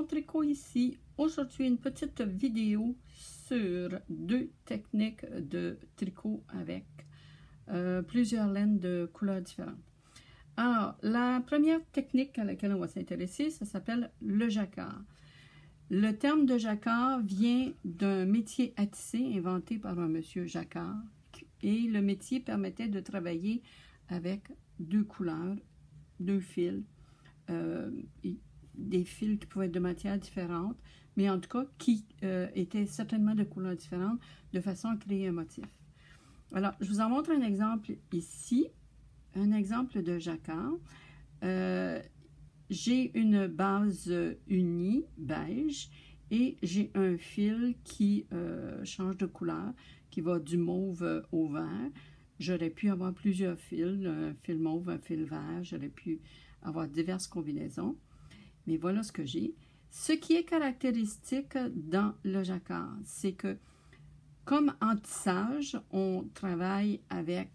tricot ici. Aujourd'hui, une petite vidéo sur 2 techniques de tricot avec plusieurs laines de couleurs différentes. Alors, la première technique à laquelle on va s'intéresser, ça s'appelle le jacquard. Le terme de jacquard vient d'un métier à tisser inventé par un monsieur Jacquard. Et le métier permettait de travailler avec 2 couleurs, 2 fils, des fils qui pouvaient être de matières différentes, mais en tout cas qui étaient certainement de couleurs différentes, de façon à créer un motif. Alors, je vous en montre un exemple ici, un exemple de jacquard. J'ai une base unie, beige, et j'ai un fil qui change de couleur, qui va du mauve au vert. J'aurais pu avoir plusieurs fils, un fil mauve, un fil vert, j'aurais pu avoir diverses combinaisons. Mais voilà ce que j'ai. Ce qui est caractéristique dans le jacquard, c'est que, comme en tissage, on travaille avec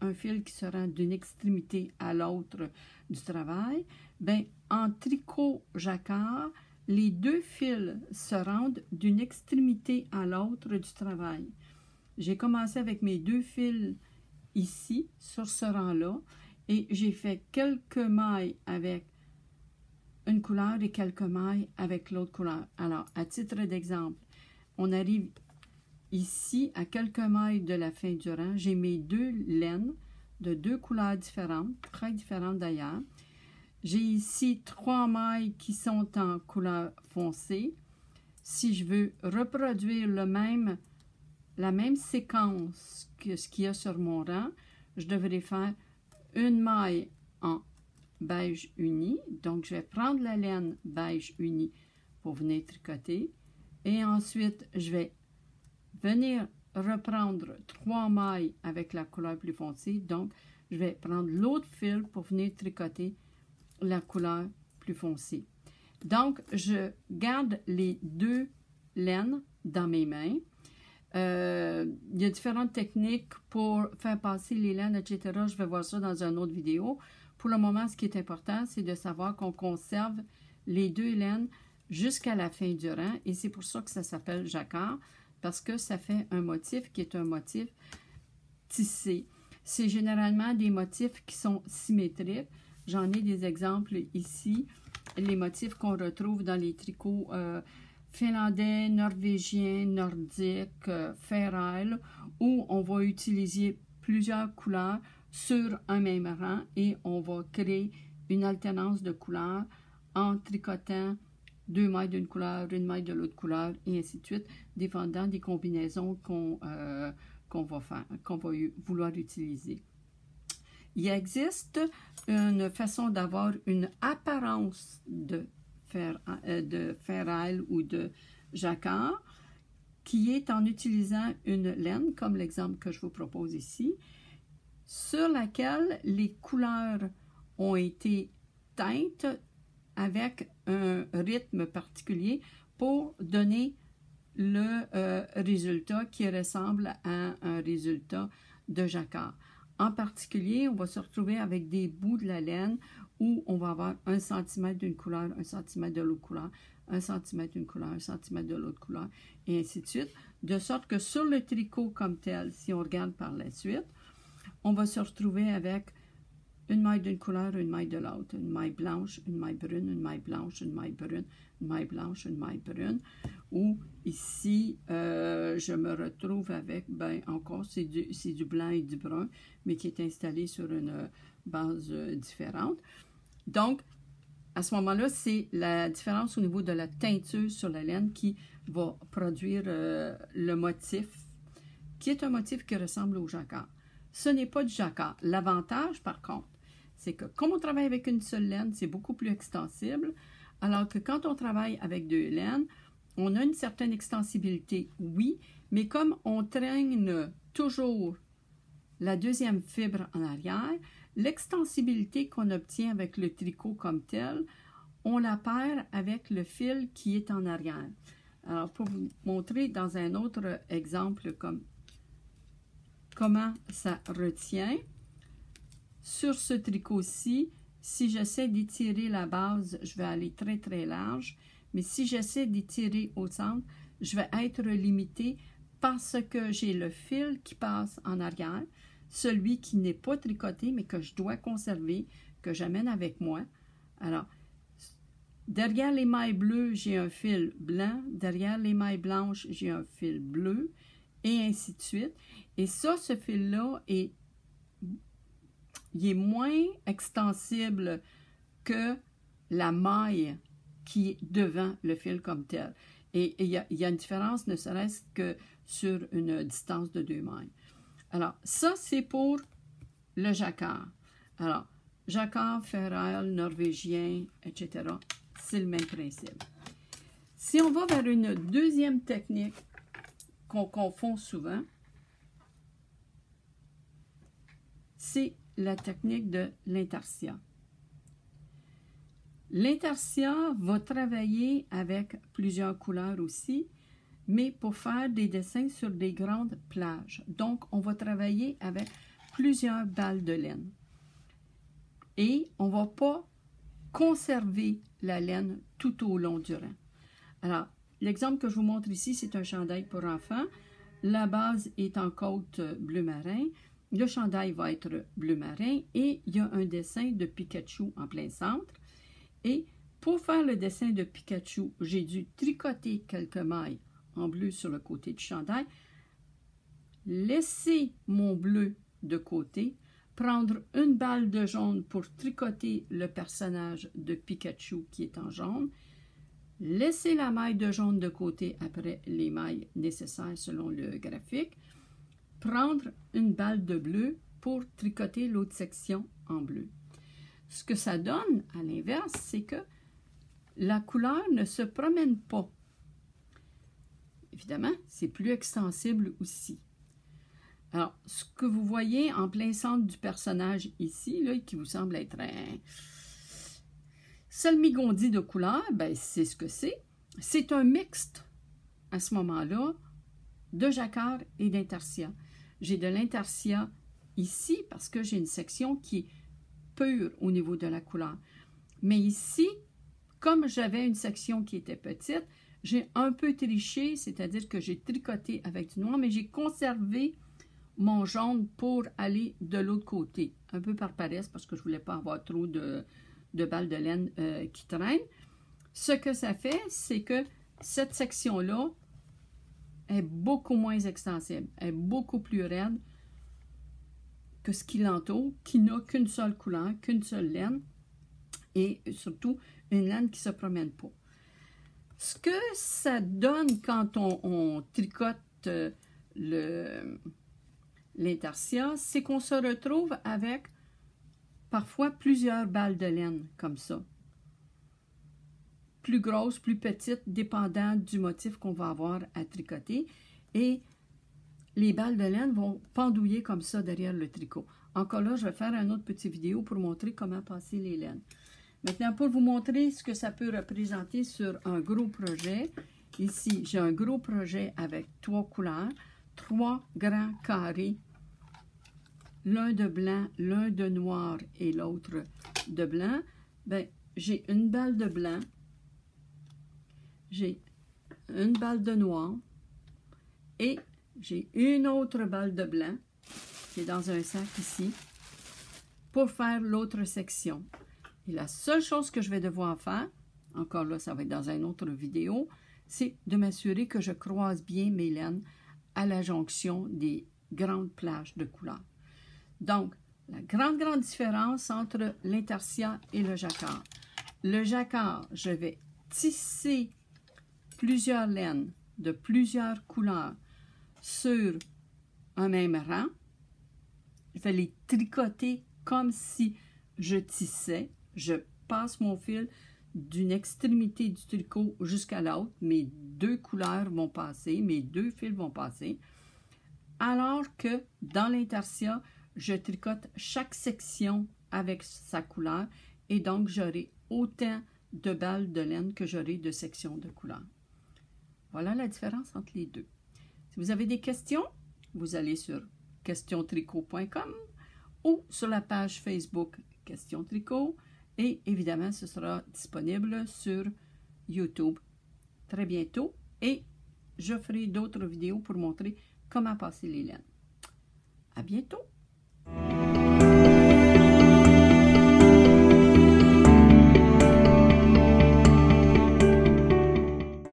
un fil qui se rend d'une extrémité à l'autre du travail. Bien, en tricot jacquard, les 2 fils se rendent d'une extrémité à l'autre du travail. J'ai commencé avec mes 2 fils ici, sur ce rang-là, et j'ai fait quelques mailles avec une couleur et quelques mailles avec l'autre couleur. Alors, à titre d'exemple, on arrive ici à quelques mailles de la fin du rang. J'ai mes 2 laines de 2 couleurs différentes, très différentes d'ailleurs. J'ai ici 3 mailles qui sont en couleur foncée. Si je veux reproduire la même séquence que ce qu'il y a sur mon rang, je devrais faire une maille en beige uni. Donc, je vais prendre la laine beige uni pour venir tricoter. Et ensuite, je vais venir reprendre 3 mailles avec la couleur plus foncée. Donc, je vais prendre l'autre fil pour venir tricoter la couleur plus foncée. Donc, je garde les 2 laines dans mes mains. Il y a différentes techniques pour faire passer les laines, etc. Je vais voir ça dans une autre vidéo. Pour le moment, ce qui est important, c'est de savoir qu'on conserve les 2 laines jusqu'à la fin du rang. Et c'est pour ça que ça s'appelle jacquard, parce que ça fait un motif qui est un motif tissé. C'est généralement des motifs qui sont symétriques. J'en ai des exemples ici. Les motifs qu'on retrouve dans les tricots finlandais, norvégiens, nordiques, Fair Isle, où on va utiliser plusieurs couleurs sur un même rang et on va créer une alternance de couleurs en tricotant 2 mailles d'une couleur, une maille de l'autre couleur, et ainsi de suite, dépendant des combinaisons qu'on va vouloir utiliser. Il existe une façon d'avoir une apparence de Fair Isle ou de jacquard qui est en utilisant une laine, comme l'exemple que je vous propose ici, sur laquelle les couleurs ont été teintes avec un rythme particulier pour donner le résultat qui ressemble à un résultat de jacquard. En particulier, on va se retrouver avec des bouts de la laine où on va avoir 1 cm d'une couleur, 1 cm de l'autre couleur, 1 cm d'une couleur, 1 cm de l'autre couleur, et ainsi de suite. De sorte que sur le tricot comme tel, si on regarde par la suite, on va se retrouver avec une maille d'une couleur, une maille de l'autre, une maille blanche, une maille brune, une maille blanche, une maille brune, une maille blanche, une maille brune. Ou ici, je me retrouve avec, ben encore, c'est du blanc et du brun, mais qui est installé sur une base différente. Donc, à ce moment-là, c'est la différence au niveau de la teinture sur la laine qui va produire le motif, qui est un motif qui ressemble au jacquard. Ce n'est pas du jacquard. L'avantage, par contre, c'est que comme on travaille avec une seule laine, c'est beaucoup plus extensible, alors que quand on travaille avec 2 laines, on a une certaine extensibilité, oui, mais comme on traîne toujours la 2e fibre en arrière, l'extensibilité qu'on obtient avec le tricot comme tel, on la perd avec le fil qui est en arrière. Alors, pour vous montrer dans un autre exemple comment ça retient, sur ce tricot-ci, si j'essaie d'étirer la base, je vais aller très très large, Mais si j'essaie d'étirer au centre, je vais être limité parce que j'ai le fil qui passe en arrière, celui qui n'est pas tricoté, mais que je dois conserver, que j'amène avec moi. Alors, derrière les mailles bleues, j'ai un fil blanc. Derrière les mailles blanches, j'ai un fil bleu, et ainsi de suite. Et ça, ce fil-là, il est moins extensible que la maille qui est devant le fil comme tel. Et il y a une différence, ne serait-ce que sur une distance de 2 mailles. Alors, ça, c'est pour le jacquard. Alors, jacquard, ferraille, norvégien, etc., c'est le même principe. Si on va vers une deuxième technique qu'on confond souvent, c'est la technique de l'intarsia. L'intarsia va travailler avec plusieurs couleurs aussi, mais pour faire des dessins sur des grandes plages. Donc, on va travailler avec plusieurs balles de laine. Et on ne va pas conserver la laine tout au long du rang. Alors, l'exemple que je vous montre ici, c'est un chandail pour enfants. La base est en côte bleu marin. Le chandail va être bleu marin et il y a un dessin de Pikachu en plein centre. Et pour faire le dessin de Pikachu, j'ai dû tricoter quelques mailles en bleu sur le côté du chandail, laisser mon bleu de côté, prendre une balle de jaune pour tricoter le personnage de Pikachu qui est en jaune, laisser la maille de jaune de côté après les mailles nécessaires selon le graphique, prendre une balle de bleu pour tricoter l'autre section en bleu. Ce que ça donne, à l'inverse, c'est que la couleur ne se promène pas. Évidemment, c'est plus extensible aussi. Alors, ce que vous voyez en plein centre du personnage ici, là, qui vous semble être un salmigondi de couleurs, ben, c'est ce que c'est. C'est un mixte, à ce moment-là, de jacquard et d'intarsia. J'ai de l'intarsia ici parce que j'ai une section qui est pure au niveau de la couleur. Mais ici, comme j'avais une section qui était petite, j'ai un peu triché, c'est-à-dire que j'ai tricoté avec du noir, mais j'ai conservé mon jaune pour aller de l'autre côté, un peu par paresse, parce que je ne voulais pas avoir trop de balles de laine qui traînent. Ce que ça fait, c'est que cette section-là est beaucoup moins extensible, est beaucoup plus raide que ce qui l'entoure, qui n'a qu'une seule couleur, qu'une seule laine, et surtout une laine qui ne se promène pas. Ce que ça donne quand on tricote l'intarsia, c'est qu'on se retrouve avec parfois plusieurs balles de laine comme ça. Plus grosses, plus petites, dépendant du motif qu'on va avoir à tricoter. Et les balles de laine vont pendouiller comme ça derrière le tricot. Encore là, je vais faire une autre petite vidéo pour montrer comment passer les laines. Maintenant, pour vous montrer ce que ça peut représenter sur un gros projet, ici, j'ai un gros projet avec 3 couleurs, 3 grands carrés, l'un de blanc, l'un de noir et l'autre de blanc. Bien, j'ai une balle de blanc, j'ai une balle de noir et j'ai une autre balle de blanc qui est dans un sac ici pour faire l'autre section. Et la seule chose que je vais devoir faire, encore là, ça va être dans une autre vidéo, c'est de m'assurer que je croise bien mes laines à la jonction des grandes plages de couleurs. Donc, la grande différence entre l'intarsia et le jacquard. Le jacquard, je vais tisser plusieurs laines de plusieurs couleurs sur un même rang. Je vais les tricoter comme si je tissais. Je passe mon fil d'une extrémité du tricot jusqu'à l'autre. Mes 2 couleurs vont passer, mes 2 fils vont passer. Alors que dans l'intarsia, je tricote chaque section avec sa couleur et donc j'aurai autant de balles de laine que j'aurai de sections de couleur. Voilà la différence entre les deux. Si vous avez des questions, vous allez sur questiontricot.com ou sur la page Facebook Question Tricot et évidemment ce sera disponible sur YouTube très bientôt et je ferai d'autres vidéos pour montrer comment passer les laines. À bientôt!